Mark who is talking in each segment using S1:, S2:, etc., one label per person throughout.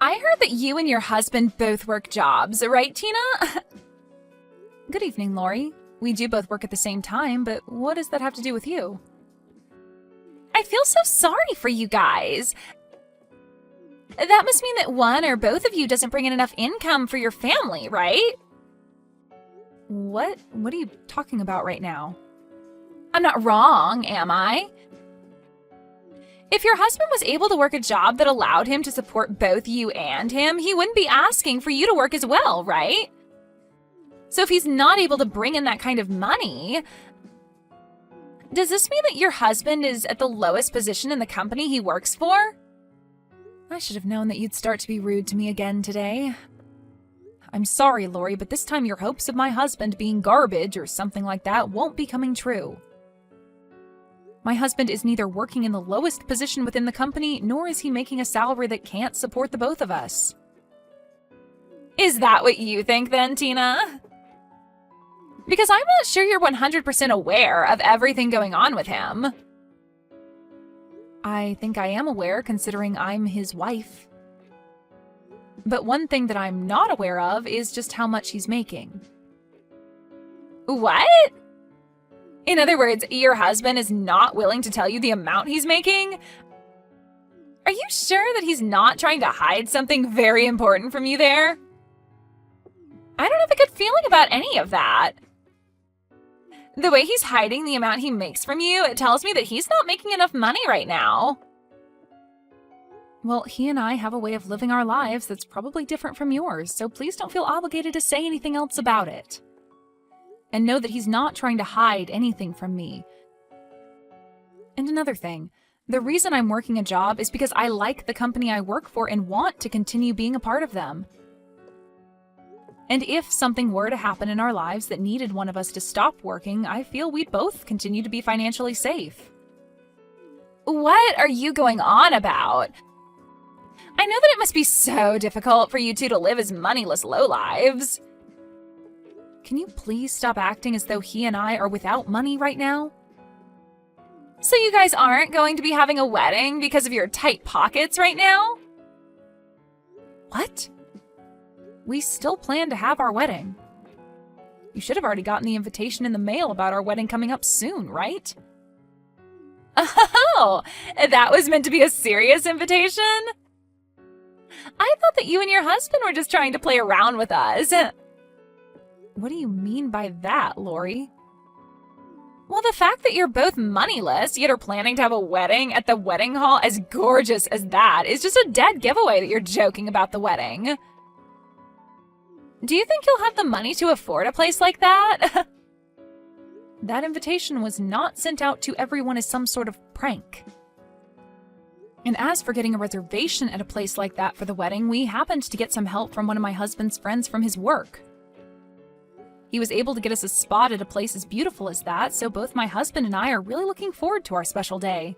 S1: I heard that you and your husband both work jobs, right, Tina? Good evening, Lori. We do both work at the same time, but what does that have to do with you? I feel so sorry for you guys. That must mean that one or both of you doesn't bring in enough income for your family, right? What are you talking about right now? I'm not wrong, am I? If your husband was able to work a job that allowed him to support both you and him, he wouldn't be asking for you to work as well, right? So if he's not able to bring in that kind of money, does this mean that your husband is at the lowest position in the company he works for? I should have known that you'd start to be rude to me again today. I'm sorry, Lori, but this time your hopes of my husband being garbage or something like that won't be coming true. My husband is neither working in the lowest position within the company, nor is he making a salary that can't support the both of us. Is that what you think then, Tina? Because I'm not sure you're 100% aware of everything going on with him. I think I am aware, considering I'm his wife. But one thing that I'm not aware of is just how much he's making. What? In other words, your husband is not willing to tell you the amount he's making? Are you sure that he's not trying to hide something very important from you there? I don't have a good feeling about any of that. The way he's hiding the amount he makes from you, it tells me that he's not making enough money right now. Well, he and I have a way of living our lives that's probably different from yours, so please don't feel obligated to say anything else about it. And know that he's not trying to hide anything from me. And another thing, the reason I'm working a job is because I like the company I work for and want to continue being a part of them. And if something were to happen in our lives that needed one of us to stop working, I feel we'd both continue to be financially safe. What are you going on about? I know that it must be so difficult for you two to live as moneyless lowlives. Can you please stop acting as though he and I are without money right now? So you guys aren't going to be having a wedding because of your tight pockets right now? What? We still plan to have our wedding. You should have already gotten the invitation in the mail about our wedding coming up soon, right? Oh, that was meant to be a serious invitation? I thought that you and your husband were just trying to play around with us. What do you mean by that, Lori? Well, the fact that you're both moneyless, yet are planning to have a wedding at the wedding hall as gorgeous as that is just a dead giveaway that you're joking about the wedding. Do you think you'll have the money to afford a place like that? That invitation was not sent out to everyone as some sort of prank. And as for getting a reservation at a place like that for the wedding, we happened to get some help from one of my husband's friends from his work. He was able to get us a spot at a place as beautiful as that, so both my husband and I are really looking forward to our special day.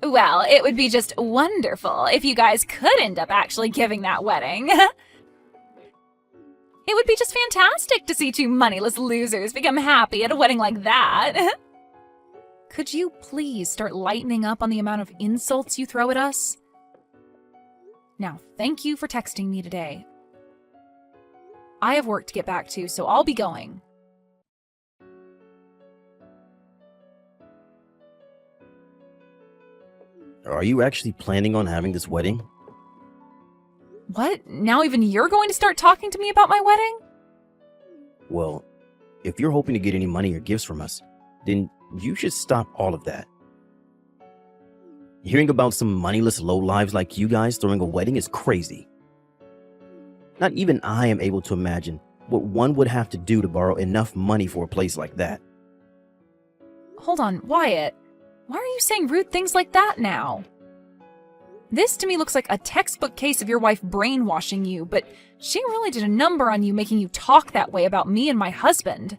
S1: Well, it would be just wonderful if you guys could end up actually giving that wedding. It would be just fantastic to see two moneyless losers become happy at a wedding like that. Could you please start lightening up on the amount of insults you throw at us? Now, thank you for texting me today. I have work to get back to, so I'll be going.
S2: Are you actually planning on having this wedding?
S1: What? Now even you're going to start talking to me about my wedding?
S2: Well, if you're hoping to get any money or gifts from us, then you should stop all of that. Hearing about some moneyless lowlives like you guys throwing a wedding is crazy. Not even I am able to imagine what one would have to do to borrow enough money for a place like that.
S1: Hold on, Wyatt. Why are you saying rude things like that now? This to me looks like a textbook case of your wife brainwashing you, but she really did a number on you making you talk that way about me and my husband.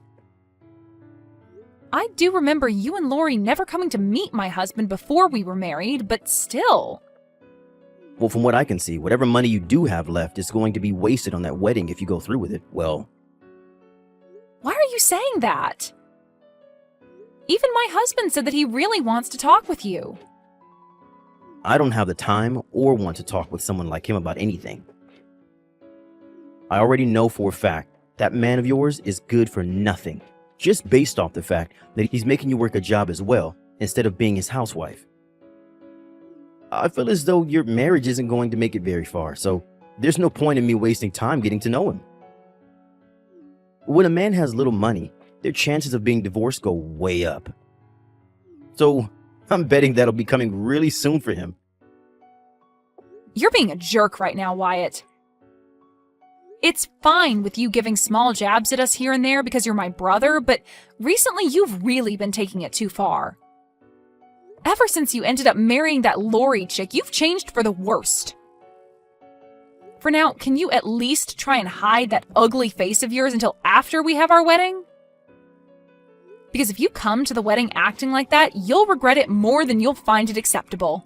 S1: I do remember you and Lori never coming to meet my husband before we were married, but still.
S2: Well, from what I can see, whatever money you do have left is going to be wasted on that wedding if you go through with it. Well,
S1: why are you saying that? Even my husband said that he really wants to talk with you.
S2: I don't have the time or want to talk with someone like him about anything. I already know for a fact that man of yours is good for nothing, just based off the fact that he's making you work a job as well, instead of being his housewife. I feel as though your marriage isn't going to make it very far, so there's no point in me wasting time getting to know him. When a man has little money, their chances of being divorced go way up. So I'm betting that'll be coming really soon for him.
S1: You're being a jerk right now, Wyatt. It's fine with you giving small jabs at us here and there because you're my brother, but recently you've really been taking it too far. Ever since you ended up marrying that Lori chick, you've changed for the worst. For now, can you at least try and hide that ugly face of yours until after we have our wedding? Because if you come to the wedding acting like that, you'll regret it more than you'll find it acceptable.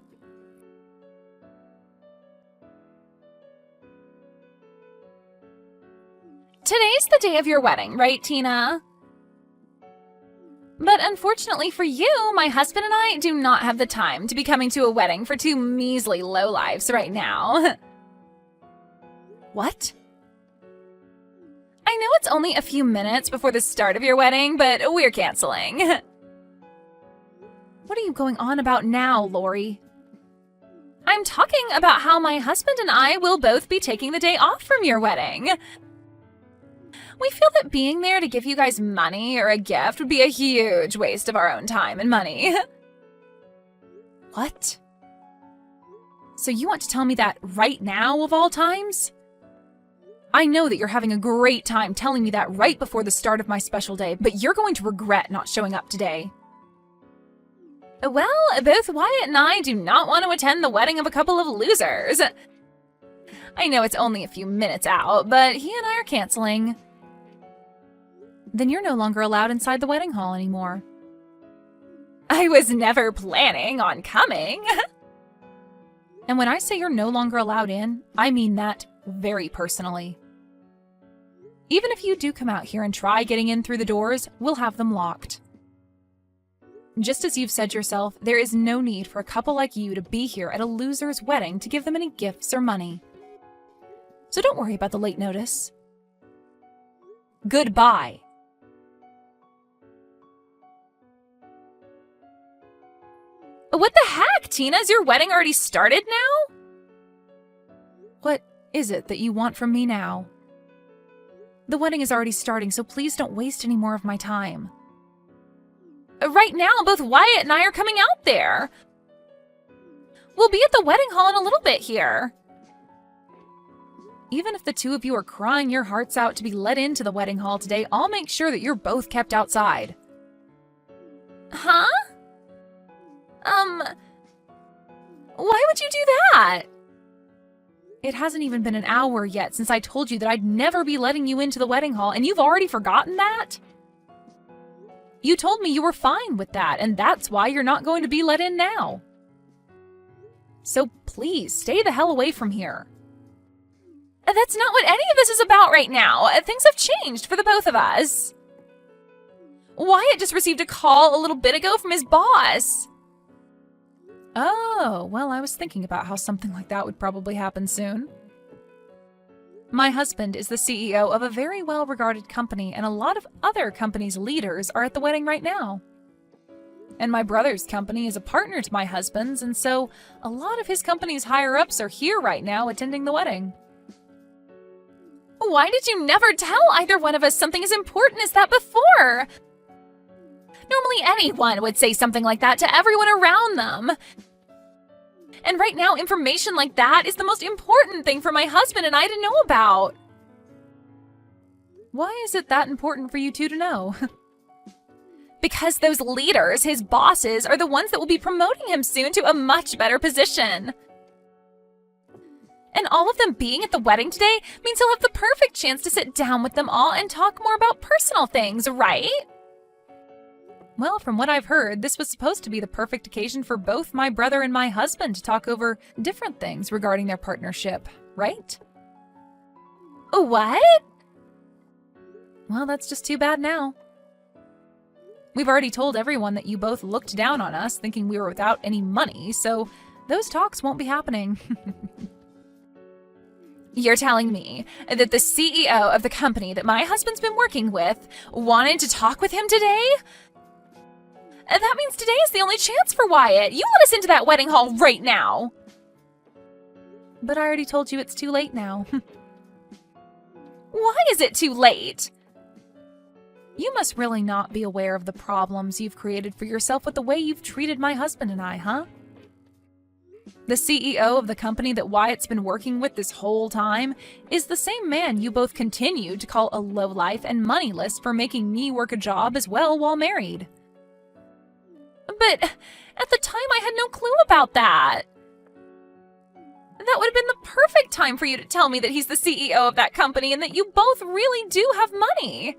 S1: Today's the day of your wedding, right, Tina? But unfortunately for you, my husband and I do not have the time to be coming to a wedding for two measly lowlifes right now. What? I know it's only a few minutes before the start of your wedding, but we're canceling. What are you going on about now, Lori? I'm talking about how my husband and I will both be taking the day off from your wedding. We feel that being there to give you guys money or a gift would be a huge waste of our own time and money. What? So you want to tell me that right now of all times? I know that you're having a great time telling me that right before the start of my special day, but you're going to regret not showing up today. Well, both Wyatt and I do not want to attend the wedding of a couple of losers. I know it's only a few minutes out, but he and I are canceling. Then you're no longer allowed inside the wedding hall anymore. I was never planning on coming. And when I say you're no longer allowed in, I mean that very personally. Even if you do come out here and try getting in through the doors, we'll have them locked. Just as you've said yourself, there is no need for a couple like you to be here at a loser's wedding to give them any gifts or money. So don't worry about the late notice. Goodbye. What the heck, Tina? Is your wedding already started now? What is it that you want from me now? The wedding is already starting, so please don't waste any more of my time. Right now, both Wyatt and I are coming out there. We'll be at the wedding hall in a little bit here. Even if the two of you are crying your hearts out to be let into the wedding hall today, I'll make sure that you're both kept outside. Huh? Why would you do that? It hasn't even been an hour yet since I told you that I'd never be letting you into the wedding hall, and you've already forgotten that? You told me you were fine with that, and that's why you're not going to be let in now. So please, stay the hell away from here. That's not what any of this is about right now. Things have changed for the both of us. Wyatt just received a call a little bit ago from his boss. Oh, well, I was thinking about how something like that would probably happen soon. My husband is the CEO of a very well-regarded company, and a lot of other companies' leaders are at the wedding right now. And my brother's company is a partner to my husband's, and so a lot of his company's higher-ups are here right now attending the wedding. Why did you never tell either one of us something as important as that before? Normally anyone would say something like that to everyone around them. And right now, information like that is the most important thing for my husband and I to know about. Why is it that important for you two to know? Because those leaders, his bosses, are the ones that will be promoting him soon to a much better position. And all of them being at the wedding today means he'll have the perfect chance to sit down with them all and talk more about personal things, right? Well, from what I've heard, this was supposed to be the perfect occasion for both my brother and my husband to talk over different things regarding their partnership, right? What? Well, that's just too bad now. We've already told everyone that you both looked down on us, thinking we were without any money, so Those talks won't be happening. You're telling me that the CEO of the company that my husband's been working with wanted to talk with him today? That means today is the only chance for Wyatt. You let us into that wedding hall right now. But I already told you it's too late now. Why is it too late? You must really not be aware of the problems you've created for yourself with the way you've treated my husband and I, huh? The CEO of the company that Wyatt's been working with this whole time is the same man you both continued to call a lowlife and moneyless for making me work a job as well while married. But at the time I had no clue about that. That would have been the perfect time for you to tell me that he's the CEO of that company and that you both really do have money.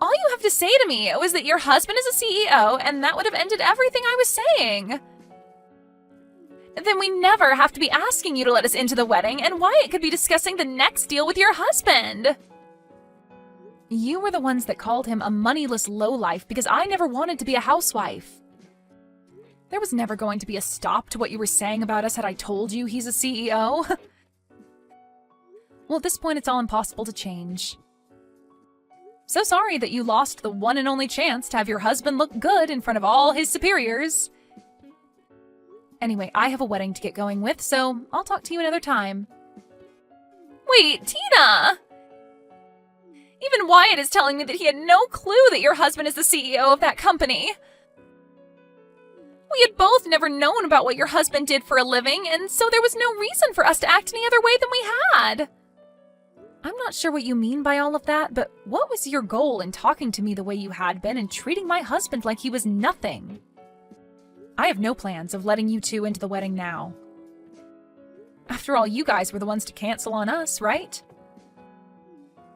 S1: All you have to say to me was that your husband is a CEO, and that would have ended everything I was saying. Then we never have to be asking you to let us into the wedding, and Wyatt could be discussing the next deal with your husband. You were the ones that called him a moneyless lowlife because I never wanted to be a housewife. There was never going to be a stop to what you were saying about us had I told you he's a CEO. Well, at this point, it's all impossible to change. So sorry that you lost the one and only chance to have your husband look good in front of all his superiors. Anyway, I have a wedding to get going with, so I'll talk to you another time. Wait, Tina! Even Wyatt is telling me that he had no clue that your husband is the CEO of that company. We had both never known about what your husband did for a living, and so there was no reason for us to act any other way than we had. I'm not sure what you mean by all of that, but what was your goal in talking to me the way you had been and treating my husband like he was nothing? I have no plans of letting you two into the wedding now. After all, you guys were the ones to cancel on us, right?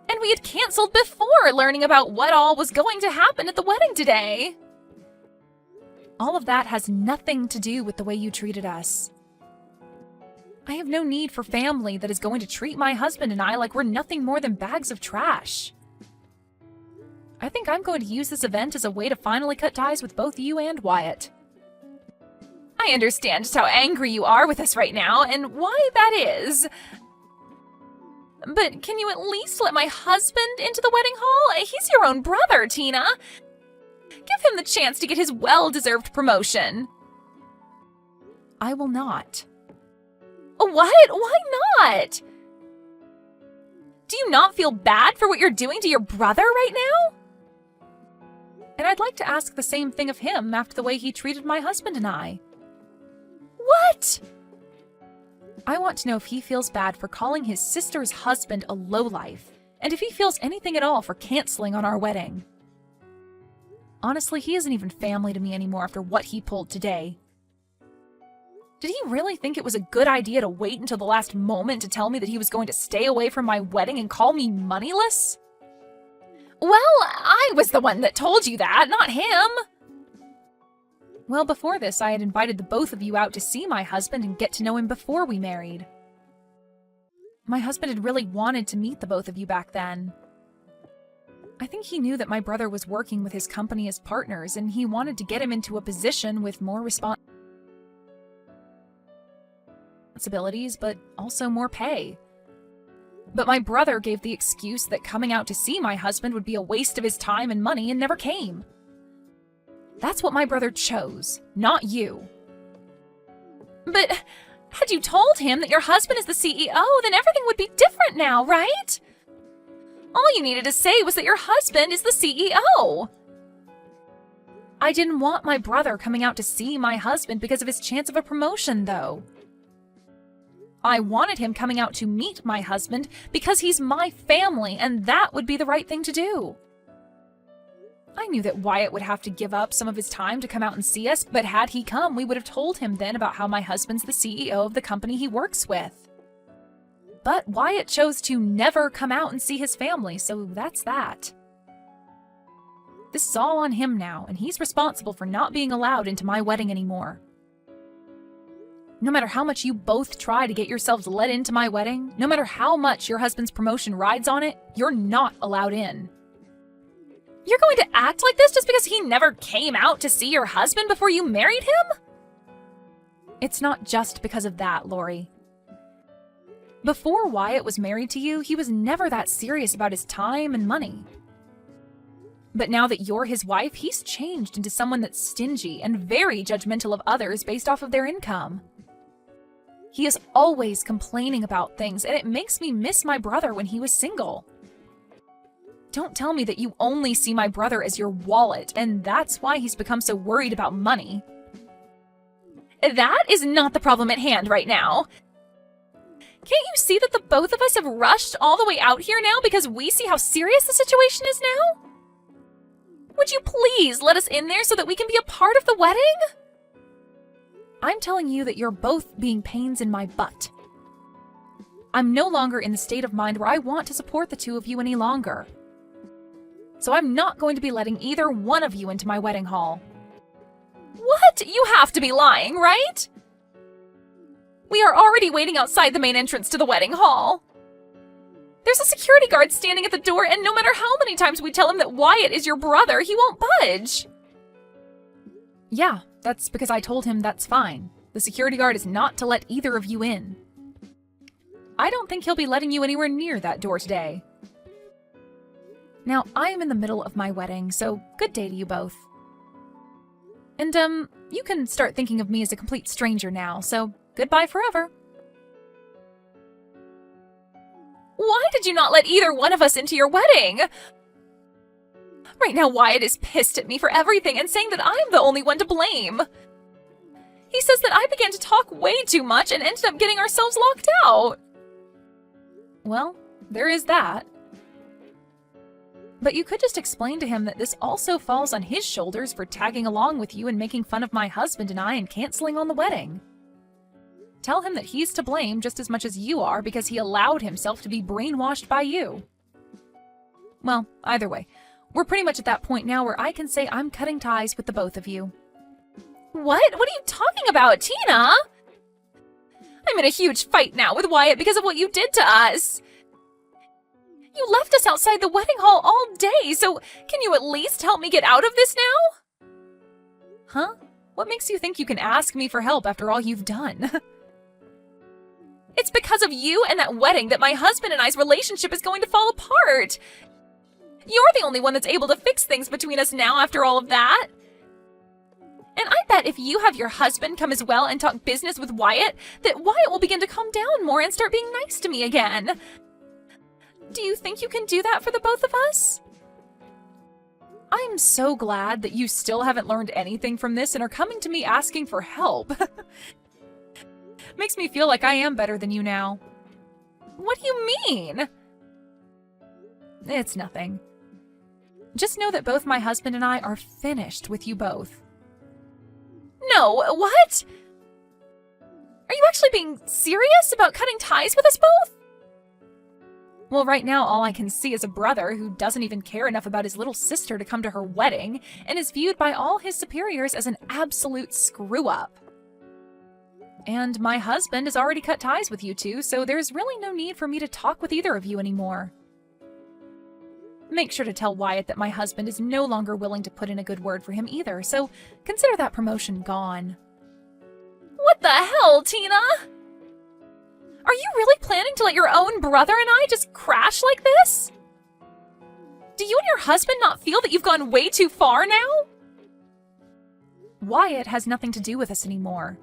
S1: And we had canceled before learning about what all was going to happen at the wedding today. All of that has nothing to do with the way you treated us. I have no need for family that is going to treat my husband and I like we're nothing more than bags of trash. I think I'm going to use this event as a way to finally cut ties with both you and Wyatt. I understand just how angry you are with us right now and why that is. But can you at least let my husband into the wedding hall? He's your own brother, Tina. Give him the chance to get his well-deserved promotion. I will not. What? Why not? Do you not feel bad for what you're doing to your brother right now? And I'd like to ask the same thing of him after the way he treated my husband and I. What? I want to know if he feels bad for calling his sister's husband a lowlife, and if he feels anything at all for canceling on our wedding. Honestly, he isn't even family to me anymore after what he pulled today. Did he really think it was a good idea to wait until the last moment to tell me that he was going to stay away from my wedding and call me moneyless? Well, I was the one that told you that, not him. Well, before this, I had invited the both of you out to see my husband and get to know him before we married. My husband had really wanted to meet the both of you back then. I think he knew that my brother was working with his company as partners, and he wanted to get him into a position with more responsibilities, but also more pay. But my brother gave the excuse that coming out to see my husband would be a waste of his time and money and never came. That's what my brother chose, not you. But had you told him that your husband is the CEO, then everything would be different now, right? All you needed to say was that your husband is the CEO. I didn't want my brother coming out to see my husband because of his chance of a promotion, though. I wanted him coming out to meet my husband because he's my family, and that would be the right thing to do. I knew that Wyatt would have to give up some of his time to come out and see us, but had he come, we would have told him then about how my husband's the CEO of the company he works with. But Wyatt chose to never come out and see his family, so that's that. This is all on him now, and he's responsible for not being allowed into my wedding anymore. No matter how much you both try to get yourselves let into my wedding, no matter how much your husband's promotion rides on it, you're not allowed in. You're going to act like this just because he never came out to see your husband before you married him? It's not just because of that, Lori. Before Wyatt was married to you, he was never that serious about his time and money. But now that you're his wife, he's changed into someone that's stingy and very judgmental of others based off of their income. He is always complaining about things, and it makes me miss my brother when he was single. Don't tell me that you only see my brother as your wallet, and that's why he's become so worried about money. That is not the problem at hand right now. Can't you see that the both of us have rushed all the way out here now because we see how serious the situation is now? Would you please let us in there so that we can be a part of the wedding? I'm telling you that you're both being pains in my butt. I'm no longer in the state of mind where I want to support the two of you any longer. So I'm not going to be letting either one of you into my wedding hall. What? You have to be lying, right? We are already waiting outside the main entrance to the wedding hall. There's a security guard standing at the door, and no matter how many times we tell him that Wyatt is your brother, he won't budge. Yeah, that's because I told him that's fine. The security guard is not to let either of you in. I don't think he'll be letting you anywhere near that door today. Now, I am in the middle of my wedding, so good day to you both. And, you can start thinking of me as a complete stranger now, so goodbye forever. Why did you not let either one of us into your wedding? Right now, Wyatt is pissed at me for everything and saying that I'm the only one to blame. He says that I began to talk way too much and ended up getting ourselves locked out. Well, there is that. But you could just explain to him that this also falls on his shoulders for tagging along with you and making fun of my husband and I and canceling on the wedding. Tell him that he's to blame just as much as you are because he allowed himself to be brainwashed by you. Well, either way, we're pretty much at that point now where I can say I'm cutting ties with the both of you. What? What are you talking about, Tina? I'm in a huge fight now with Wyatt because of what you did to us. You left us outside the wedding hall all day, so can you at least help me get out of this now? Huh? What makes you think you can ask me for help after all you've done? It's because of you and that wedding that my husband and I's relationship is going to fall apart. You're the only one that's able to fix things between us now after all of that. And I bet if you have your husband come as well and talk business with Wyatt, that Wyatt will begin to calm down more and start being nice to me again. Do you think you can do that for the both of us? I'm so glad that you still haven't learned anything from this and are coming to me asking for help. Makes me feel like I am better than you now. What do you mean? It's nothing. Just know that both my husband and I are finished with you both. No, what? Are you actually being serious about cutting ties with us both? Well, right now all I can see is a brother who doesn't even care enough about his little sister to come to her wedding and is viewed by all his superiors as an absolute screw-up. And my husband has already cut ties with you two, so there's really no need for me to talk with either of you anymore. Make sure to tell Wyatt that my husband is no longer willing to put in a good word for him either, so consider that promotion gone. What the hell, Tina? Are you really planning to let your own brother and I just crash like this? Do you and your husband not feel that you've gone way too far now? Wyatt has nothing to do with us anymore.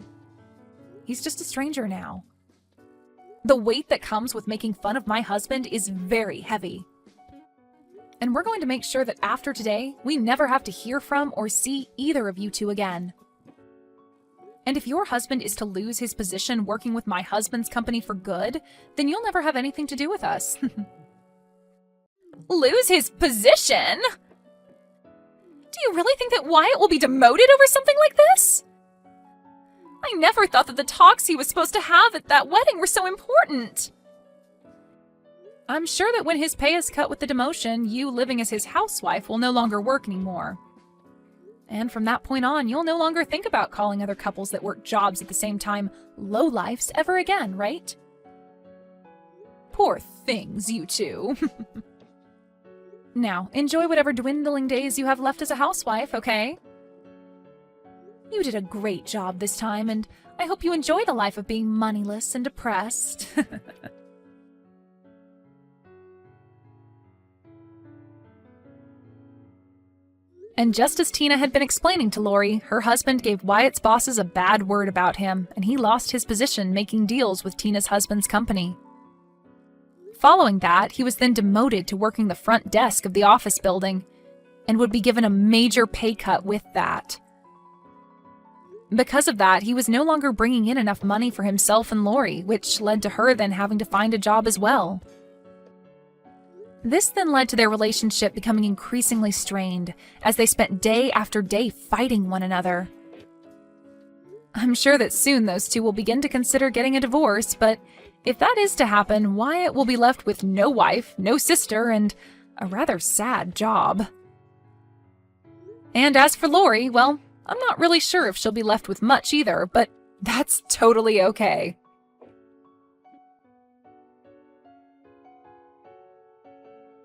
S1: He's just a stranger now. The weight that comes with making fun of my husband is very heavy. And we're going to make sure that after today, we never have to hear from or see either of you two again. And if your husband is to lose his position working with my husband's company for good, then you'll never have anything to do with us. Lose his position? Do you really think that Wyatt will be demoted over something like this? I never thought that the talks he was supposed to have at that wedding were so important. I'm sure that when his pay is cut with the demotion, you living as his housewife will no longer work anymore. And from that point on, you'll no longer think about calling other couples that work jobs at the same time lowlifes ever again, right? Poor things, you two. Now, enjoy whatever dwindling days you have left as a housewife, okay? You did a great job this time, and I hope you enjoy the life of being moneyless and depressed. And just as Tina had been explaining to Lori, her husband gave Wyatt's bosses a bad word about him, and he lost his position making deals with Tina's husband's company. Following that, he was then demoted to working the front desk of the office building, and would be given a major pay cut with that. Because of that, he was no longer bringing in enough money for himself and Lori, which led to her then having to find a job as well. This then led to their relationship becoming increasingly strained, as they spent day after day fighting one another. I'm sure that soon those two will begin to consider getting a divorce, but if that is to happen, Wyatt will be left with no wife, no sister, and a rather sad job. And as for Lori, well, I'm not really sure if she'll be left with much either, but that's totally okay.